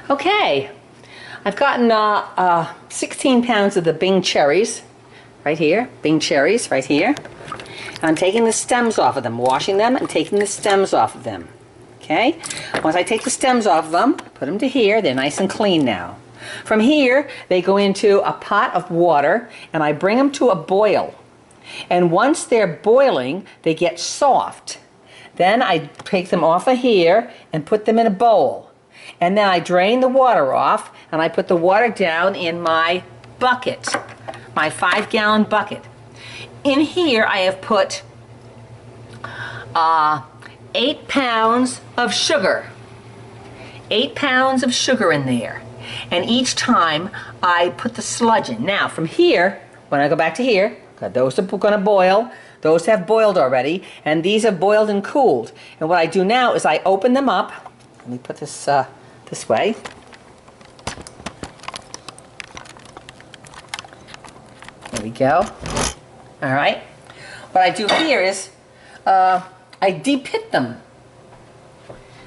Okay, I've gotten 16 pounds of the Bing cherries, right here, Bing cherries, right here. And I'm taking the stems off of them, washing them and taking the stems off of them. Okay, once I take the stems off of them, put them to here, they're nice and clean now. From here, they go into a pot of water and I bring them to a boil. And once they're boiling, they get soft. Then I take them off of here and put them in a bowl. And then I drain the water off and I put the water down in my bucket, my 5-gallon bucket. In here I have put 8 pounds of sugar. 8 pounds of sugar in there. And each time I put the sludge in. Now from here, when I go back to here, those are going to boil. Those have boiled already, and these have boiled and cooled. And what I do now is I open them up. Let me put this this way. There we go. All right. What I do here is I de-pit them.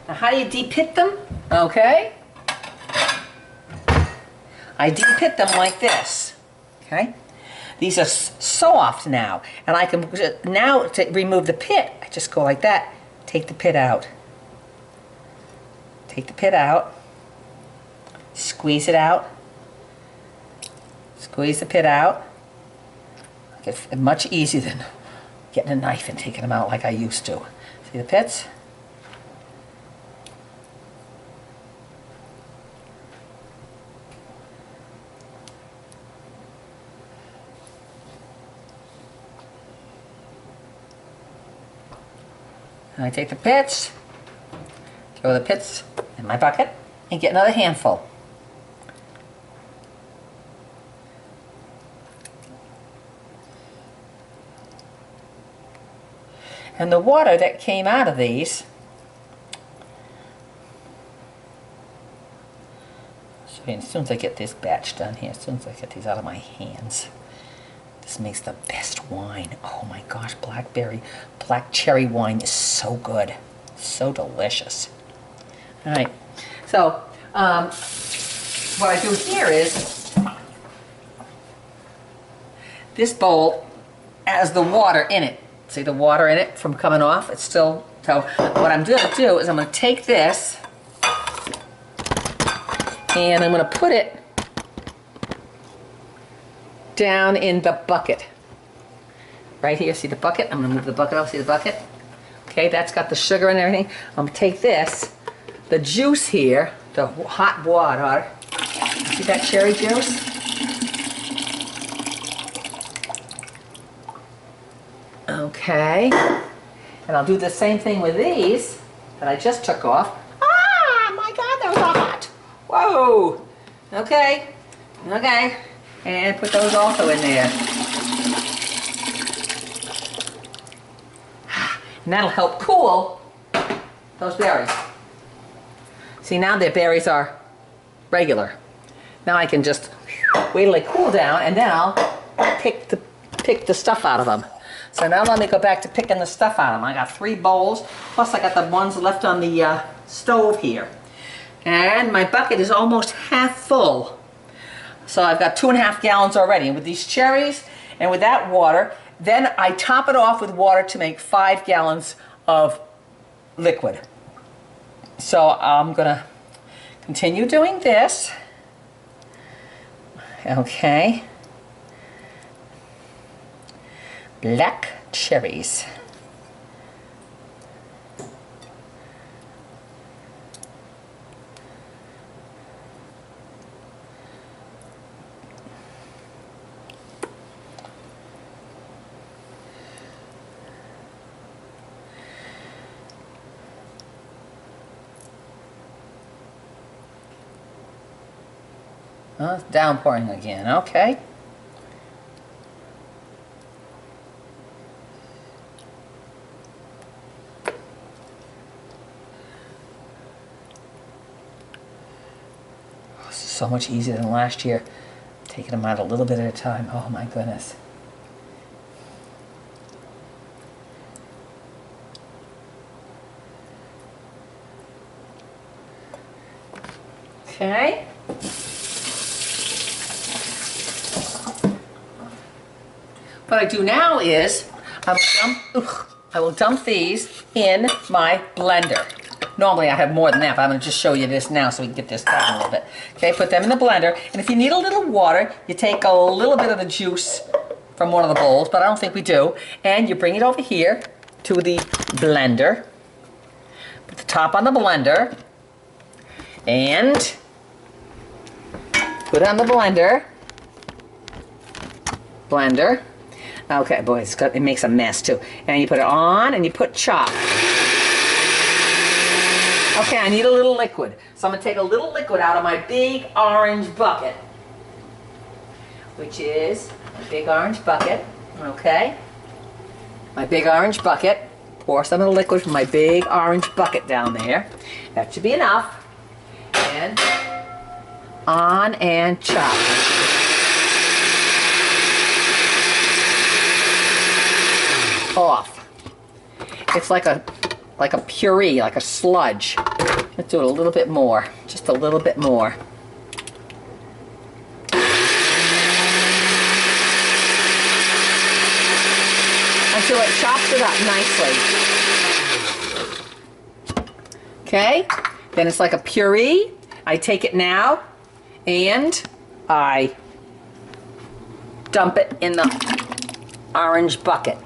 Now, how do you de-pit them? Okay. I de-pit them like this. Okay. These are soft now, and I can now to remove the pit. I just go like that. Take the pit out. Take the pit out. Squeeze it out. Squeeze the pit out. It's much easier than getting a knife and taking them out like I used to. See the pits? And I take the pits, throw the pits in my bucket, and get another handful. And the water that came out of these, so as soon as I get this batch done here, as soon as I get these out of my hands, this makes the best wine. Oh my gosh, black cherry wine is so good. So delicious. All right, so what I do here is, this bowl has the water in it. See the water in it from coming off? It's still, so what I'm going to do is I'm going to take this and I'm going to put it down in the bucket. Right here, see the bucket? I'm going to move the bucket out, see the bucket? Okay, that's got the sugar and everything. I'm going to take this, the juice here, the hot water. See that cherry juice? Okay. And I'll do the same thing with these that I just took off. Ah, my God, those are hot. Whoa. Okay. Okay. And put those also in there. And that'll help cool those berries. See, now their berries are regular. Now I can just wait till they cool down and then I'll pick the stuff out of them. So now let me go back to picking the stuff out of them. I got 3 bowls, plus I got the ones left on the stove here. And my bucket is almost half full. So I've got 2.5 gallons already. And with these cherries and with that water, then I top it off with water to make 5 gallons of liquid. So I'm gonna continue doing this. Okay. Black cherries. Oh, it's downpouring again. Okay. So much easier than last year, taking them out a little bit at a time. Oh my goodness. Okay. What I do now is I will dump these in my blender. Normally I have more than that, but I'm going to just show you this now so we can get this done a little bit. Okay, put them in the blender, and if you need a little water, you take a little bit of the juice from one of the bowls, but I don't think we do, and you bring it over here to the blender. Put the top on the blender, and put it on the blender. Blender. Okay, boy, it makes a mess too. And you put it on, and you put chop. Okay, I need a little liquid. So I'm going to take a little liquid out of my big orange bucket, which is my big orange bucket, okay? My big orange bucket. Pour some of the liquid from my big orange bucket down there. That should be enough. And on and chop. Off. It's like a puree, like a sludge. Let's do it a little bit more, just a little bit more. Until it chops it up nicely. Okay, then it's like a puree. I take it now and I dump it in the orange bucket.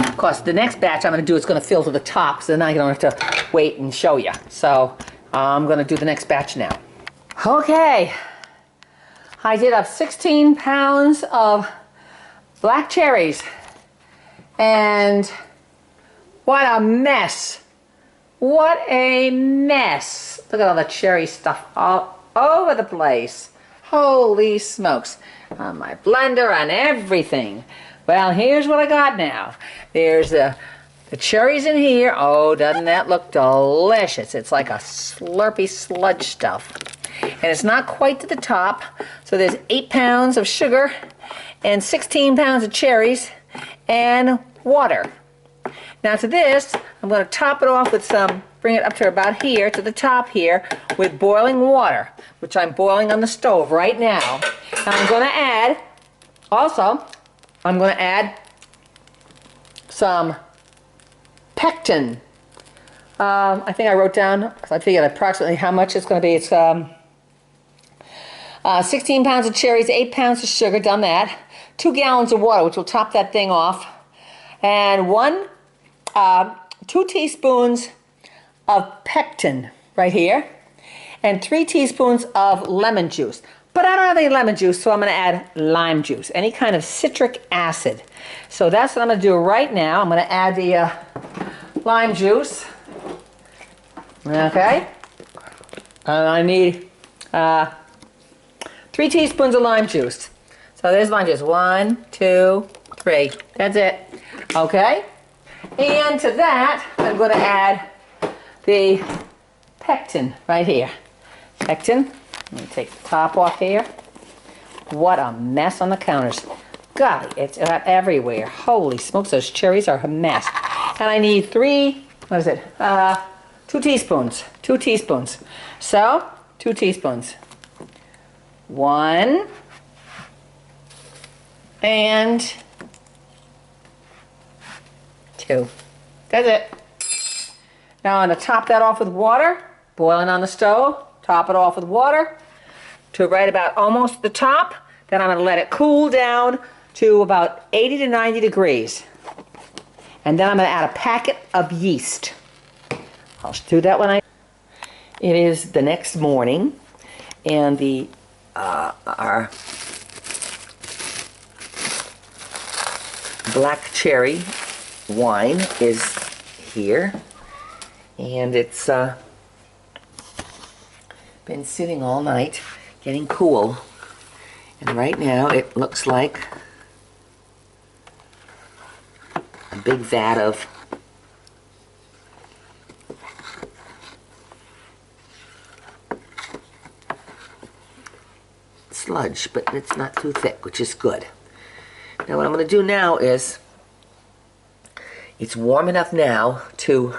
Of course, the next batch I'm going to do is going to fill to the top, so then I don't have to wait and show you. So I'm going to do the next batch now. Okay, I did up 16 pounds of black cherries, and what a mess. What a mess. Look at all the cherry stuff all over the place. Holy smokes. On my blender, on everything. Well, here's what I got now. There's the cherries in here. Oh, doesn't that look delicious? It's like a slurpy sludge stuff. And it's not quite to the top. So there's 8 pounds of sugar and 16 pounds of cherries and water. Now to this, I'm going to top it off with some, bring it up to about here, to the top here, with boiling water, which I'm boiling on the stove right now. And I'm going to add, also, I'm going to add some pectin. I think I wrote down, I figured approximately how much it's going to be. It's 16 pounds of cherries, 8 pounds of sugar, done that. 2 gallons of water, which will top that thing off. And 2 teaspoons of pectin right here. And 3 teaspoons of lemon juice. But I don't have any lemon juice, so I'm going to add lime juice, any kind of citric acid. So that's what I'm going to do right now. I'm going to add the lime juice. Okay. And I need 3 teaspoons of lime juice. So there's lime juice. 1, 2, 3. That's it. Okay. And to that, I'm going to add the pectin right here. Pectin. Let me take the top off here. What a mess on the counters. Golly, it's everywhere. Holy smokes, those cherries are a mess. And I need 2 teaspoons. 2 teaspoons. So, 2 teaspoons. 1 and 2. That's it. Now I'm going to top that off with water, boiling on the stove. Top it off with water to right about almost the top. Then I'm going to let it cool down to about 80 to 90 degrees. And then I'm going to add a packet of yeast. I'll do that when It is the next morning, and our black cherry wine is here, and it's been sitting all night, getting cool, and right now it looks like a big vat of sludge, but it's not too thick, which is good. Now what I'm going to do now is, it's warm enough now to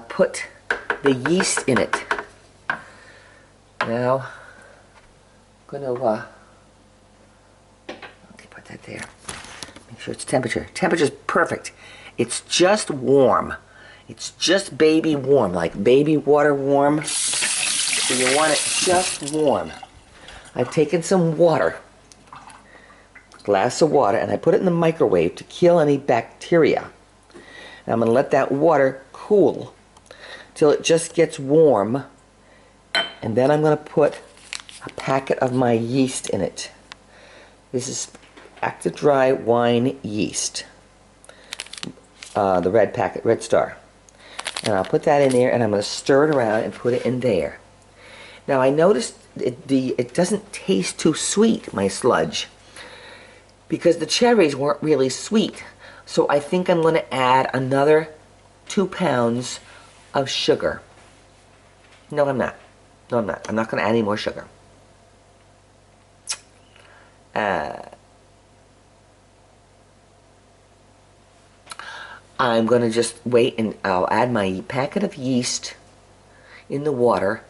put the yeast in it. Now, I'm going to, okay, put that there. Make sure it's temperature. Temperature's perfect. It's just warm. It's just baby warm, like baby water warm. So you want it just warm. I've taken some water, a glass of water, and I put it in the microwave to kill any bacteria. And I'm going to let that water cool till it just gets warm. And then I'm going to put a packet of my yeast in it. This is active dry wine yeast. The red packet, Red Star. And I'll put that in there, and I'm going to stir it around and put it in there. Now I noticed it doesn't taste too sweet, my sludge, because the cherries weren't really sweet. So I think I'm going to add another 2 pounds of sugar. No, I'm not. No, I'm not. I'm not going to add any more sugar. I'm going to just wait, and I'll add my packet of yeast in the water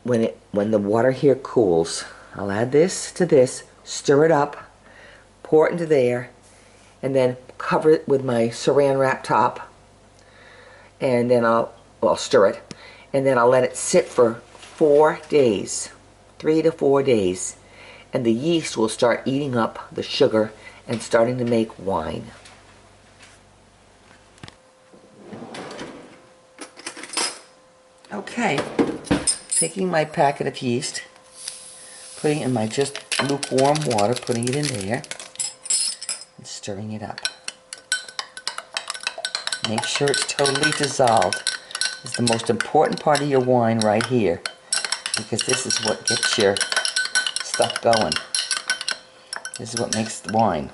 when the water here cools. I'll add this to this, stir it up, pour it into there, and then cover it with my saran wrap top, and then I'll stir it, and then I'll let it sit for 4 days, 3 to 4 days, and the yeast will start eating up the sugar and starting to make wine. Okay, taking my packet of yeast, putting it in my just lukewarm water, putting it in there, and stirring it up. Make sure it's totally dissolved. It's the most important part of your wine right here, because this is what gets your stuff going. This is what makes the wine.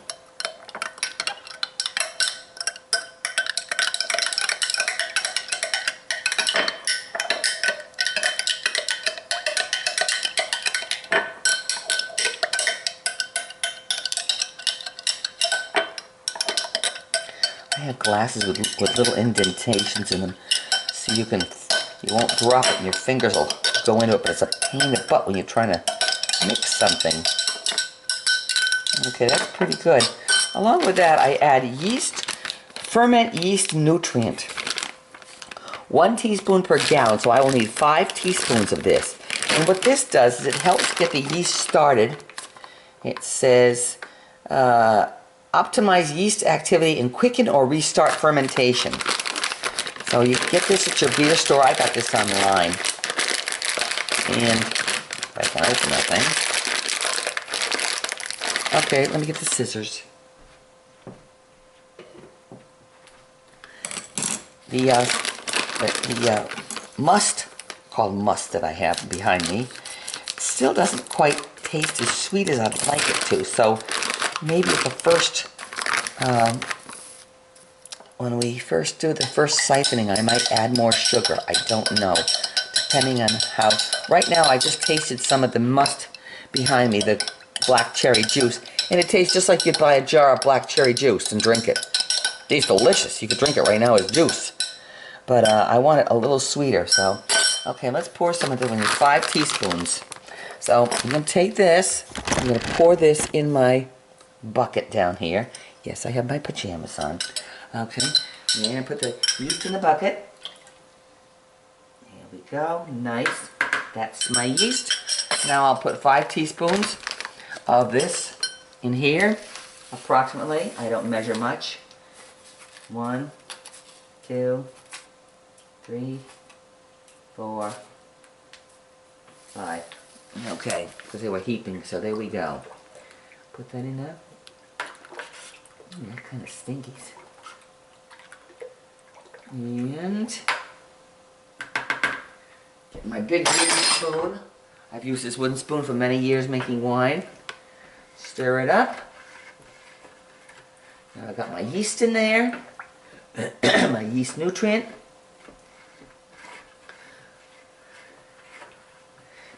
I have glasses with little indentations in them, so you won't drop it and your fingers will go into it, but it's a pain in the butt when you're trying to mix something. Okay, that's pretty good. Along with that, I add yeast, ferment yeast nutrient. 1 teaspoon per gallon, so I will need 5 teaspoons of this. And what this does is it helps get the yeast started. It says, optimize yeast activity and quicken or restart fermentation. So you get this at your beer store. I got this online. And if I can open that thing. Okay, let me get the scissors. The must, called must, that I have behind me still doesn't quite taste as sweet as I'd like it to. So maybe at the first, when we first do the first siphoning, I might add more sugar. I don't know, depending on how. Right now, I just tasted some of the must behind me, the black cherry juice, and it tastes just like you'd buy a jar of black cherry juice and drink it. It tastes delicious. You could drink it right now as juice. But I want it a little sweeter, so. Okay, let's pour some of this. We need 5 teaspoons. So I'm going to take this, I'm going to pour this in my bucket down here. Yes, I have my pajamas on. Okay, I'm going to put the yeast in the bucket. There we go, nice. That's my yeast. Now I'll put 5 teaspoons of this in here, approximately. I don't measure much. 1, 2, 3, 4, 5. Okay, because they were heaping, so there we go. Put that in there. That kind of stinkies. And get my big wooden spoon. I've used this wooden spoon for many years making wine. Stir it up. Now I've got my yeast in there. My yeast nutrient.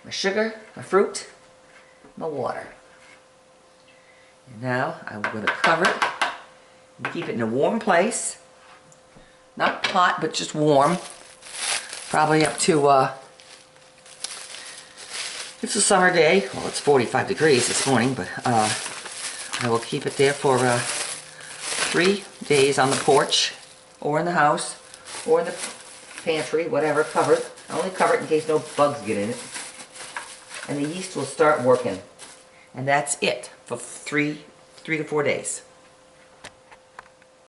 My sugar, my fruit, my water. And now I'm going to cover it and keep it in a warm place. Not hot, but just warm. Probably up to It's a summer day. Well, it's 45 degrees this morning, but I will keep it there for 3 days on the porch, or in the house, or in the pantry, whatever, covered. I only cover it in case no bugs get in it. And the yeast will start working. And that's it for 3 to 4 days.